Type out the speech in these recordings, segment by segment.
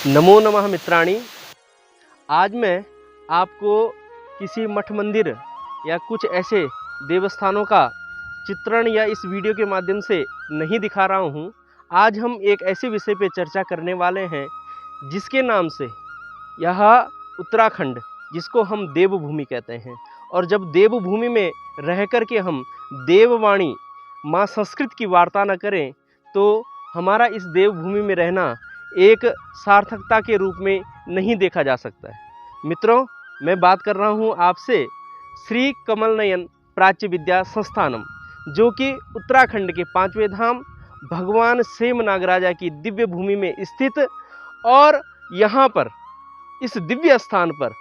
नमो नमः मित्राणि। आज मैं आपको किसी मठ मंदिर या कुछ ऐसे देवस्थानों का चित्रण या इस वीडियो के माध्यम से नहीं दिखा रहा हूँ। आज हम एक ऐसे विषय पे चर्चा करने वाले हैं जिसके नाम से यह उत्तराखंड, जिसको हम देवभूमि कहते हैं। और जब देवभूमि में रह कर के हम देववाणी माँ संस्कृत की वार्ता न करें तो हमारा इस देवभूमि में रहना एक सार्थकता के रूप में नहीं देखा जा सकता है। मित्रों, मैं बात कर रहा हूँ आपसे श्री कमल नयन प्राच्य विद्या संस्थानम, जो कि उत्तराखंड के पांचवें धाम भगवान सेम नागराजा की दिव्य भूमि में स्थित, और यहाँ पर इस दिव्य स्थान पर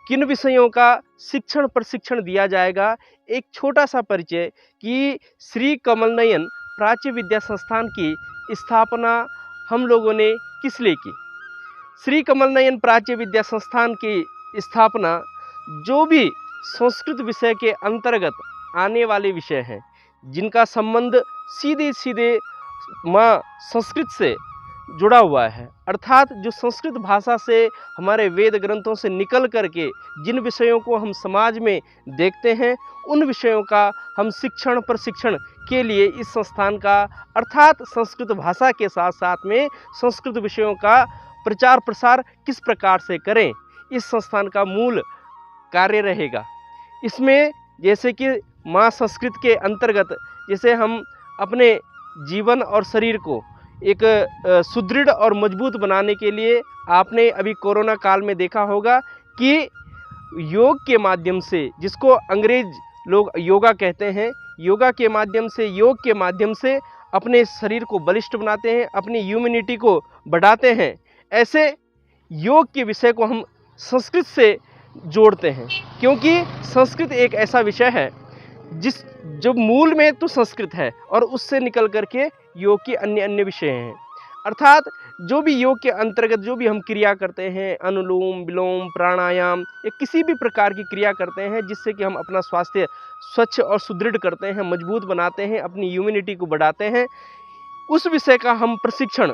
किन विषयों का शिक्षण प्रशिक्षण दिया जाएगा। एक छोटा सा परिचय कि श्री कमल नयन प्राच्य विद्या संस्थान की स्थापना हम लोगों ने किस लिए की। श्री कमल नयन प्राच्य विद्या संस्थान की स्थापना जो भी संस्कृत विषय के अंतर्गत आने वाले विषय हैं, जिनका संबंध सीधे सीधे माँ संस्कृत से जुड़ा हुआ है, अर्थात जो संस्कृत भाषा से हमारे वेद ग्रंथों से निकल करके जिन विषयों को हम समाज में देखते हैं, उन विषयों का हम शिक्षण प्रशिक्षण के लिए इस संस्थान का, अर्थात संस्कृत भाषा के साथ साथ में संस्कृत विषयों का प्रचार प्रसार किस प्रकार से करें, इस संस्थान का मूल कार्य रहेगा। इसमें जैसे कि माँ संस्कृत के अंतर्गत जैसे हम अपने जीवन और शरीर को एक सुदृढ़ और मजबूत बनाने के लिए, आपने अभी कोरोना काल में देखा होगा कि योग के माध्यम से, जिसको अंग्रेज लोग योगा कहते हैं, योगा के माध्यम से, योग के माध्यम से अपने शरीर को बलिष्ठ बनाते हैं, अपनी इम्यूनिटी को बढ़ाते हैं। ऐसे योग के विषय को हम संस्कृत से जोड़ते हैं, क्योंकि संस्कृत एक ऐसा विषय है जो मूल में तो संस्कृत है और उससे निकल करके योग के अन्य अन्य विषय हैं। अर्थात जो भी योग के अंतर्गत जो भी हम क्रिया करते हैं, अनुलोम विलोम प्राणायाम या किसी भी प्रकार की क्रिया करते हैं जिससे कि हम अपना स्वास्थ्य स्वच्छ और सुदृढ़ करते हैं, मजबूत बनाते हैं, अपनी इम्यूनिटी को बढ़ाते हैं, उस विषय का हम प्रशिक्षण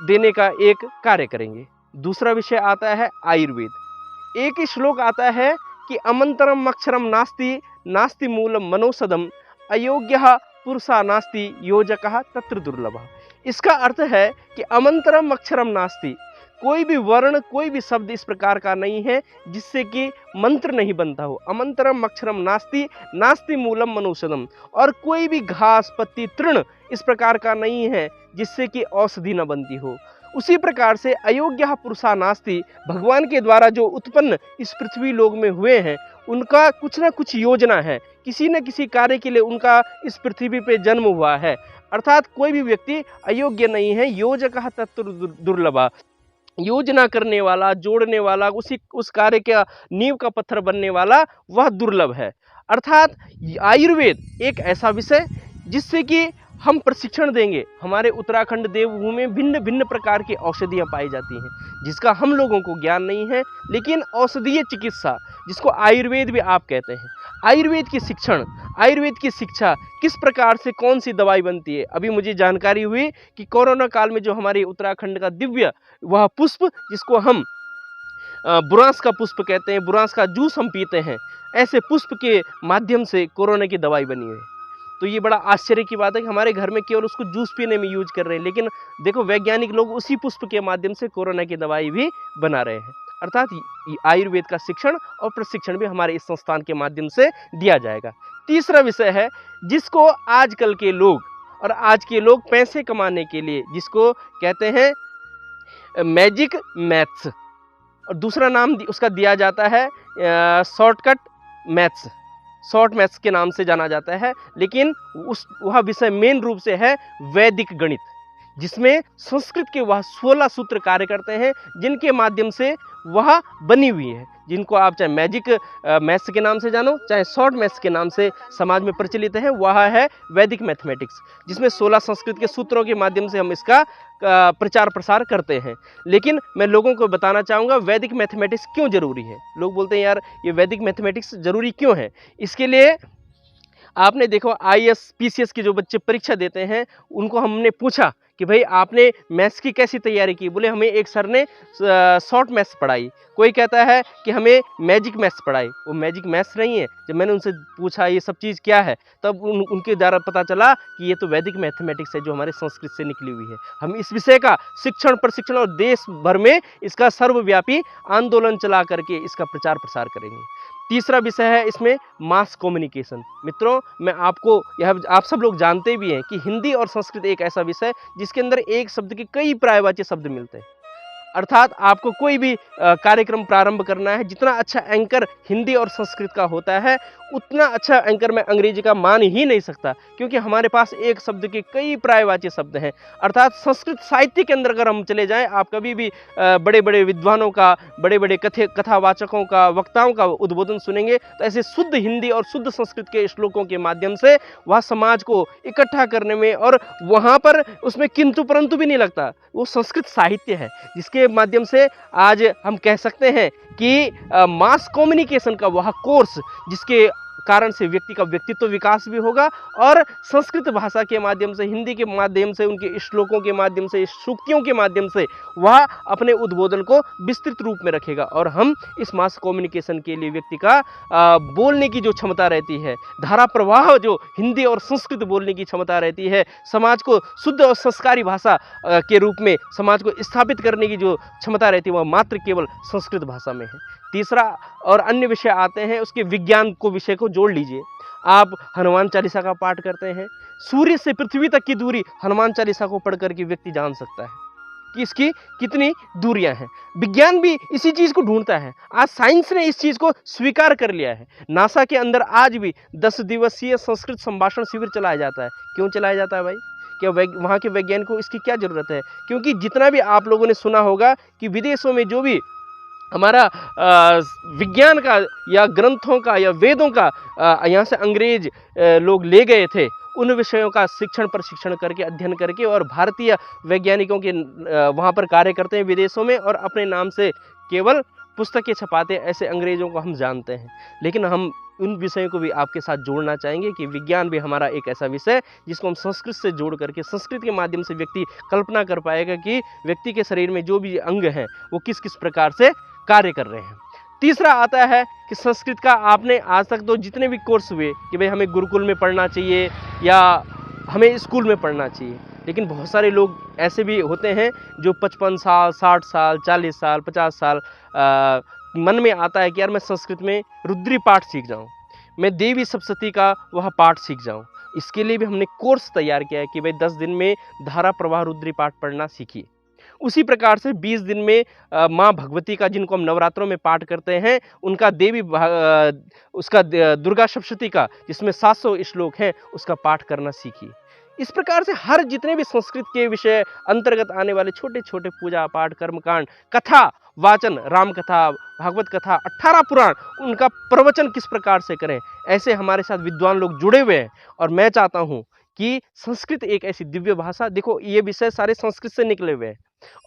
देने का एक कार्य करेंगे। दूसरा विषय आता है आयुर्वेद। एक ही श्लोक आता है कि अमंतरम अक्षरम नास्ति नास्ति मूलम मनोसदम अयोग्यः पुरुषा नास्ति योजकः तत्र दुर्लभः। इसका अर्थ है कि अमंतरम अक्षरम नास्ति, कोई भी वर्ण कोई भी शब्द इस प्रकार का नहीं है जिससे कि मंत्र नहीं बनता हो। अमंतरम अक्षरम नास्ति नास्ति मूलम मनोषधम, और कोई भी घास पत्ती तृण इस प्रकार का नहीं है जिससे कि औषधि न बनती हो। उसी प्रकार से अयोग्यः पुरुषा नास्ति, भगवान के द्वारा जो उत्पन्न इस पृथ्वी लोक में हुए हैं उनका कुछ ना कुछ योजना है, किसी न किसी कार्य के लिए उनका इस पृथ्वी पे जन्म हुआ है। अर्थात कोई भी व्यक्ति अयोग्य नहीं है। योजकः तत्र दुर्लभः, योजना करने वाला, जोड़ने वाला, उस कार्य का नींव का पत्थर बनने वाला, वह दुर्लभ है। अर्थात आयुर्वेद एक ऐसा विषय जिससे कि हम प्रशिक्षण देंगे। हमारे उत्तराखंड देवभूमि में भिन्न भिन्न प्रकार की औषधियाँ पाई जाती हैं जिसका हम लोगों को ज्ञान नहीं है, लेकिन औषधीय चिकित्सा जिसको आयुर्वेद भी आप कहते हैं, आयुर्वेद की शिक्षण, आयुर्वेद की शिक्षा, किस प्रकार से कौन सी दवाई बनती है। अभी मुझे जानकारी हुई कि कोरोना काल में जो हमारे उत्तराखंड का दिव्य वह पुष्प, जिसको हम बुरांस का पुष्प कहते हैं, बुरांस का जूस हम पीते हैं, ऐसे पुष्प के माध्यम से कोरोना की दवाई बनी है। तो ये बड़ा आश्चर्य की बात है कि हमारे घर में केवल उसको जूस पीने में यूज कर रहे हैं, लेकिन देखो वैज्ञानिक लोग उसी पुष्प के माध्यम से कोरोना की दवाई भी बना रहे हैं। अर्थात आयुर्वेद का शिक्षण और प्रशिक्षण भी हमारे इस संस्थान के माध्यम से दिया जाएगा। तीसरा विषय है जिसको आजकल के लोग और आज के लोग पैसे कमाने के लिए जिसको कहते हैं मैजिक मैथ्स, और दूसरा नाम उसका दिया जाता है शॉर्टकट मैथ्स, शॉर्ट मैथ्स के नाम से जाना जाता है। लेकिन वह विषय मेन रूप से है वैदिक गणित, जिसमें संस्कृत के वह 16 सूत्र कार्य करते हैं जिनके माध्यम से वह बनी हुई है, जिनको आप चाहे मैजिक मैथ्स के नाम से जानो, चाहे शॉर्ट मैथ्स के नाम से समाज में प्रचलित है। वह है वैदिक मैथमेटिक्स, जिसमें 16 संस्कृत के सूत्रों के माध्यम से हम इसका प्रचार प्रसार करते हैं। लेकिन मैं लोगों को बताना चाहूँगा वैदिक मैथमेटिक्स क्यों जरूरी है। लोग बोलते हैं यार ये वैदिक मैथमेटिक्स जरूरी क्यों है। इसके लिए आपने देखो आईएएस पीसीएस के जो बच्चे परीक्षा देते हैं, उनको हमने पूछा कि भाई आपने मैथ्स की कैसी तैयारी की? बोले हमें एक सर ने शॉर्ट मैथ्स पढ़ाई, कोई कहता है कि हमें मैजिक मैथ्स पढ़ाई। वो मैजिक मैथ्स नहीं है। जब मैंने उनसे पूछा ये सब चीज़ क्या है, तब उनके द्वारा पता चला कि ये तो वैदिक मैथमेटिक्स है जो हमारे संस्कृत से निकली हुई है। हम इस विषय का शिक्षण प्रशिक्षण और देश भर में इसका सर्वव्यापी आंदोलन चला करके इसका प्रचार प्रसार करेंगे। तीसरा विषय है इसमें मास कम्युनिकेशन। मित्रों, मैं आपको यह आप सब लोग जानते भी हैं कि हिंदी और संस्कृत एक ऐसा विषय है जिसके अंदर एक शब्द के कई पर्यायवाची शब्द मिलते हैं। अर्थात आपको कोई भी कार्यक्रम प्रारंभ करना है, जितना अच्छा एंकर हिंदी और संस्कृत का होता है, उतना अच्छा एंकर मैं अंग्रेजी का मान ही नहीं सकता, क्योंकि हमारे पास एक शब्द के कई पर्यायवाची शब्द हैं। अर्थात संस्कृत साहित्य के अंदर अगर हम चले जाएं, आप कभी भी बड़े बड़े विद्वानों का, बड़े बड़े कथावाचकों का, वक्ताओं का उद्बोधन सुनेंगे, तो ऐसे शुद्ध हिंदी और शुद्ध संस्कृत के श्लोकों के माध्यम से वह समाज को इकट्ठा करने में, और वहाँ पर उसमें किंतु परंतु भी नहीं लगता। वो संस्कृत साहित्य है जिसके माध्यम से आज हम कह सकते हैं कि मास कम्युनिकेशन का वह कोर्स, जिसके कारण से व्यक्ति का व्यक्तित्व विकास भी होगा, और संस्कृत भाषा के माध्यम से, हिंदी के माध्यम से, उनके श्लोकों के माध्यम से, सूक्तियों के माध्यम से वह अपने उद्बोधन को विस्तृत रूप में रखेगा। और हम इस मास कम्युनिकेशन के लिए व्यक्ति का बोलने की जो क्षमता रहती है, धारा प्रवाह जो हिंदी और संस्कृत बोलने की क्षमता रहती है, समाज को शुद्ध और संस्कारी भाषा के रूप में समाज को स्थापित करने की जो क्षमता रहती है, वह मात्र केवल संस्कृत भाषा में है। तीसरा और अन्य विषय आते हैं, उसके विज्ञान को विषय को जोड़ लीजिए। आप हनुमान चालीसा का पाठ करते हैं, सूर्य से पृथ्वी तक की दूरी हनुमान चालीसा को पढ़ करके व्यक्ति जान सकता है कि इसकी कितनी दूरियां हैं। विज्ञान भी इसी चीज़ को ढूंढता है। आज साइंस ने इस चीज़ को स्वीकार कर लिया है। नासा के अंदर आज भी 10 दिवसीय संस्कृत संभाषण शिविर चलाया जाता है। क्यों चलाया जाता है भाई? क्या वहाँ के वैज्ञानिकों को इसकी क्या ज़रूरत है? क्योंकि जितना भी आप लोगों ने सुना होगा कि विदेशों में जो भी हमारा विज्ञान का या ग्रंथों का या वेदों का यहाँ से अंग्रेज लोग ले गए थे, उन विषयों का शिक्षण प्रशिक्षण करके, अध्ययन करके, और भारतीय वैज्ञानिकों के वहाँ पर कार्य करते हैं विदेशों में, और अपने नाम से केवल पुस्तकें छपाते हैं। ऐसे अंग्रेजों को हम जानते हैं। लेकिन हम उन विषयों को भी आपके साथ जोड़ना चाहेंगे कि विज्ञान भी हमारा एक ऐसा विषय जिसको हम संस्कृत से जोड़ करके, संस्कृत के माध्यम से व्यक्ति कल्पना कर पाएगा कि व्यक्ति के शरीर में जो भी अंग हैं वो किस किस प्रकार से कार्य कर रहे हैं। तीसरा आता है कि संस्कृत का आपने आज तक तो जितने भी कोर्स हुए कि भाई हमें गुरुकुल में पढ़ना चाहिए या हमें स्कूल में पढ़ना चाहिए, लेकिन बहुत सारे लोग ऐसे भी होते हैं जो 55 साल, 60 साल, 40 साल, 50 साल मन में आता है कि यार मैं संस्कृत में रुद्री पाठ सीख जाऊं, मैं देवी सप्तशती का वह पाठ सीख जाऊं। इसके लिए भी हमने कोर्स तैयार किया है कि भाई 10 दिन में धारा प्रवाह रुद्री पाठ पढ़ना सीखिए। उसी प्रकार से 20 दिन में माँ भगवती का, जिनको हम नवरात्रों में पाठ करते हैं, उनका उसका दुर्गा सप्तशती का, जिसमें 700 श्लोक हैं, उसका पाठ करना सीखिए। इस प्रकार से हर जितने भी संस्कृत के विषय अंतर्गत आने वाले छोटे छोटे पूजा पाठ, कर्मकांड, कथा वाचन, राम कथा, भागवत कथा, 18 पुराण, उनका प्रवचन किस प्रकार से करें, ऐसे हमारे साथ विद्वान लोग जुड़े हुए हैं। और मैं चाहता हूँ कि संस्कृत एक ऐसी दिव्य भाषा, देखो ये विषय सारे संस्कृत से निकले हुए हैं,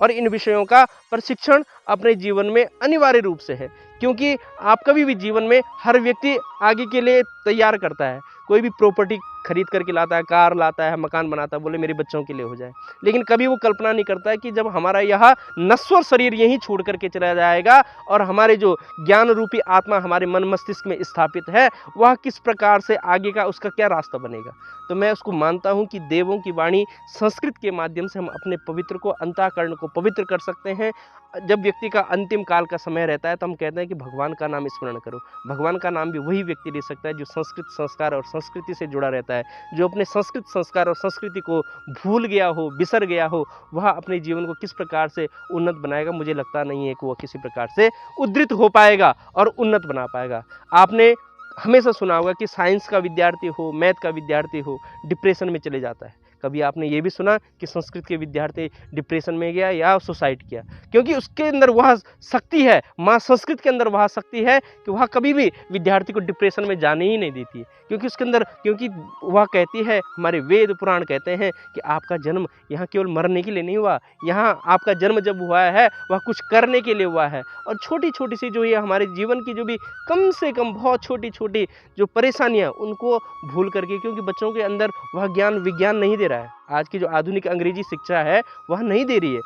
और इन विषयों का प्रशिक्षण अपने जीवन में अनिवार्य रूप से है। क्योंकि आप कभी भी जीवन में हर व्यक्ति आगे के लिए तैयार करता है। कोई भी प्रॉपर्टी खरीद करके लाता है, कार लाता है, मकान बनाता है, बोले मेरे बच्चों के लिए हो जाए, लेकिन कभी वो कल्पना नहीं करता है कि जब हमारा यह नश्वर शरीर यहीं छोड़ करके चला जाएगा और हमारे जो ज्ञान रूपी आत्मा हमारे मन मस्तिष्क में स्थापित है, वह किस प्रकार से आगे का उसका क्या रास्ता बनेगा। तो मैं उसको मानता हूँ कि देवों की वाणी संस्कृत के माध्यम से हम अपने पवित्र को, अंतःकरण को पवित्र कर सकते हैं। जब व्यक्ति का अंतिम काल का समय रहता है तो हम कहते हैं कि भगवान का नाम स्मरण करो। भगवान का नाम भी वही व्यक्ति ले सकता है जो संस्कृत संस्कार और संस्कृति से जुड़ा रहता है, जो अपने संस्कृत संस्कार और संस्कृति को भूल गया हो, बिसर गया हो, वह अपने जीवन को किस प्रकार से उन्नत बनाएगा, मुझे लगता नहीं है कि वह किसी प्रकार से उद्धृत हो पाएगा और उन्नत बना पाएगा। आपने हमेशा सुना होगा कि साइंस का विद्यार्थी हो, मैथ का विद्यार्थी हो, डिप्रेशन में चले जाता है। कभी आपने ये भी सुना कि संस्कृत के विद्यार्थी डिप्रेशन में गया या सुसाइड किया? क्योंकि उसके अंदर वह शक्ति है, माँ संस्कृत के अंदर वह शक्ति है कि वह कभी भी विद्यार्थी को डिप्रेशन में जाने ही नहीं देती है। क्योंकि उसके अंदर, क्योंकि वह कहती है, हमारे वेद पुराण कहते हैं कि आपका जन्म यहाँ केवल मरने के लिए नहीं हुआ, यहाँ आपका जन्म जब हुआ है वह कुछ करने के लिए हुआ है। और छोटी छोटी सी जो ये हमारे जीवन की जो भी कम से कम बहुत छोटी छोटी जो परेशानियाँ, उनको भूल करके, क्योंकि बच्चों के अंदर वह ज्ञान विज्ञान नहीं दे रहा है। आज की जो आधुनिक अंग्रेजी शिक्षा है वह नहीं दे रही है,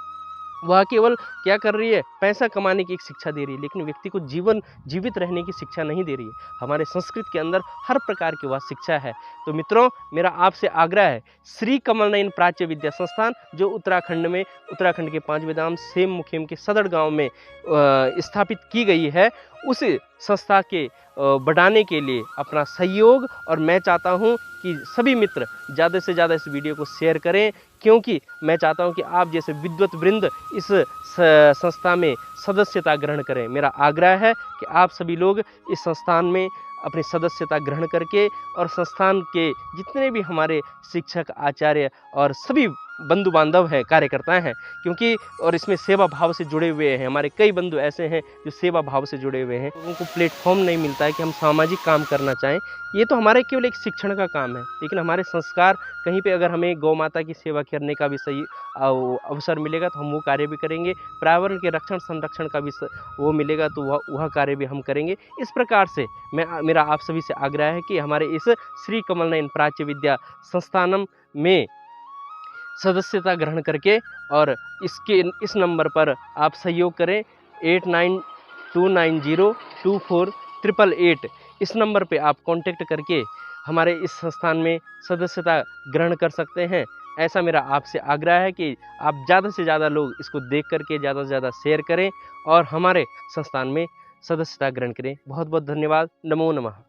वह केवल क्या कर रही है, पैसा कमाने की एक शिक्षा दे रही है, लेकिन व्यक्ति को जीवित रहने की शिक्षा नहीं दे रही है। हमारे संस्कृत के अंदर हर प्रकार की वह शिक्षा है। तो मित्रों, मेरा आपसे आग्रह है, श्री कमल नयन प्राच्य विद्या संस्थान जो उत्तराखंड के 5 धाम सेम मुखिम के सदर गांव में स्थापित की गई है, उस संस्था के बढ़ाने के लिए अपना सहयोग, और मैं चाहता हूं कि सभी मित्र ज़्यादा से ज़्यादा इस वीडियो को शेयर करें, क्योंकि मैं चाहता हूं कि आप जैसे विद्वत वृंद इस संस्था में सदस्यता ग्रहण करें। मेरा आग्रह है कि आप सभी लोग इस संस्थान में अपनी सदस्यता ग्रहण करके, और संस्थान के जितने भी हमारे शिक्षक, आचार्य और सभी बंधु बांधव हैं, कार्यकर्ता हैं, क्योंकि और इसमें सेवा भाव से जुड़े हुए हैं, हमारे कई बंधु ऐसे हैं जो सेवा भाव से जुड़े हुए हैं। उनको प्लेटफॉर्म नहीं मिलता है कि हम सामाजिक काम करना चाहें। ये तो हमारे केवल एक शिक्षण का काम है, लेकिन हमारे संस्कार कहीं पे अगर हमें गौ माता की सेवा करने का भी सही अवसर मिलेगा तो हम वो कार्य भी करेंगे। पर्यावरण के रक्षण संरक्षण का भी वो मिलेगा तो वह कार्य भी हम करेंगे। इस प्रकार से मेरा आप सभी से आग्रह है कि हमारे इस श्री कमल नयन प्राच्य विद्या संस्थानम में सदस्यता ग्रहण करके, और इस नंबर पर आप सहयोग करें, 8929024888। इस नंबर पे आप कांटेक्ट करके हमारे इस संस्थान में सदस्यता ग्रहण कर सकते हैं। ऐसा मेरा आपसे आग्रह है कि आप ज़्यादा से ज़्यादा लोग इसको देख करके ज़्यादा से ज़्यादा शेयर करें और हमारे संस्थान में सदस्यता ग्रहण करें। बहुत बहुत धन्यवाद। नमो नमः।